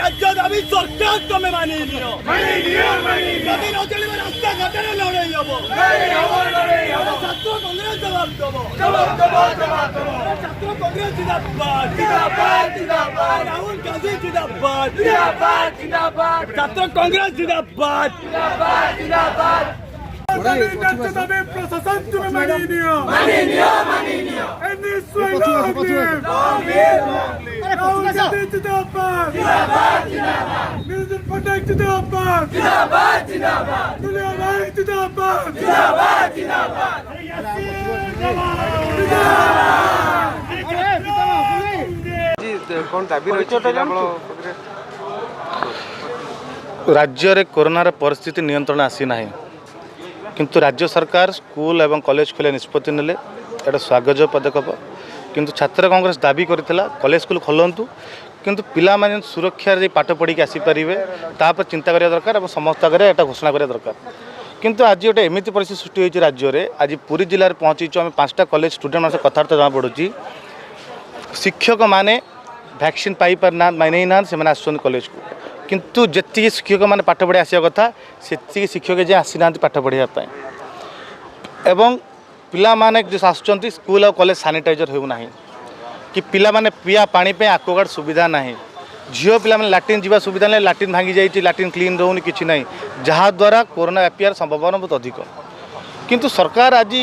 राज्य दाबी सरकार तुम्हें मानी रास्ता घाटे लड़े छात्र कांग्रेस जवाब दब छात्र कांग्रेस जिंदाबाद राहुल गांधी जिंदाबाद छात्र कांग्रेस जिंदाबाद प्रशासन तुम्हें राज्य रे कोरोनार परिस्थिति नियंत्रण आसी ना किंतु राज्य सरकार स्कूल एवं कॉलेज खोलिया निष्पत्ति नेले एटा स्वागत पदक्षेप किंतु छात्र कांग्रेस दाबी करथिला कॉलेज स्कूल खोलंतु किंतु पिला माने सुरक्षा रे पाठ पढ़ी के आसी परिबे तापर चिंता करिया दरकार और समस्त आगे एटा घोषणा करिया दरकार किंतु आज गोटे एमती परिस्थिति सृष्टि होती राज्य में आज पुरी जिले में पहुँचीचु आम 5टा कॉलेज स्टूडेंट मान कथबार्ता जना पड़ी शिक्षक माने वैक्सीन पाई पार ना नहीं ना से आस कॉलेज को किंतु जी शिक्षक मैंने पाठ पढ़ी आसा कथा से शिक्षक जे आसी ना पाठ पढ़ाई एवं पिला माने जो आसुँच स्कूल और कॉलेज सानिटाइजर होना कि पिला माने पिया पानी पे आक्वागार्ड सुविधा ना झील पिला लाट्रिन जावा सुविधा ना लाट्रिन भांगी जाइए लाट्रिन क्लीन रोनी कि ना जहाद्वारा कोरोना व्यापार संभावना बहुत अधिक किंतु सरकार आज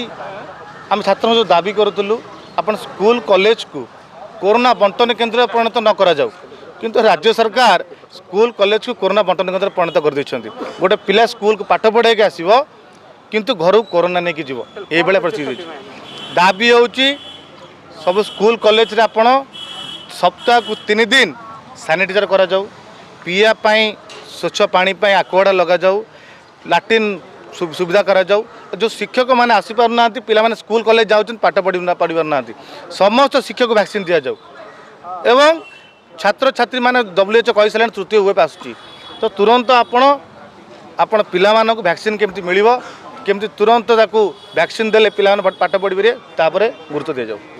आम छात्र जो दाबी करूँ अपन स्कूल कॉलेज को कोरोना बंटन केन्द्र परिणत न करा जाऊ किंतु राज्य सरकार स्कूल कॉलेज को कोरोना बंटन केन्द्र परिणत कर देछंती गोटे पिला स्कूल को पाठ पढ़ाई के आसीबो किंतु घर कोरोना नहीं जीव ये परिस्थिति दाबी होउची सब स्कूल कॉलेज रे आपण सप्ताह को 3 दिन सैनिटाइजर करा जाऊ पीया पाई स्वच्छ पानी पाई आक्वागार्ड लगा जाऊ लाट्रिन सुविधा करा जाऊ जो शिक्षक मैंने आसी पार ना पिला माने स्कूल कॉलेज जाउछन पाठ पढ़ी पार ना समस्त शिक्षक वैक्सीन दि जाऊ एवं छात्र छात्री मैंने WHO कही सारे तृतीय वेव आसुची तो तुरंत आपण पिला मानक वैक्सीन केमती मिलिबो केमती तुरंत ताकू वैक्सीन देले पिला पाठ पढ़ी तापर गुरुत्व दि जाऊ।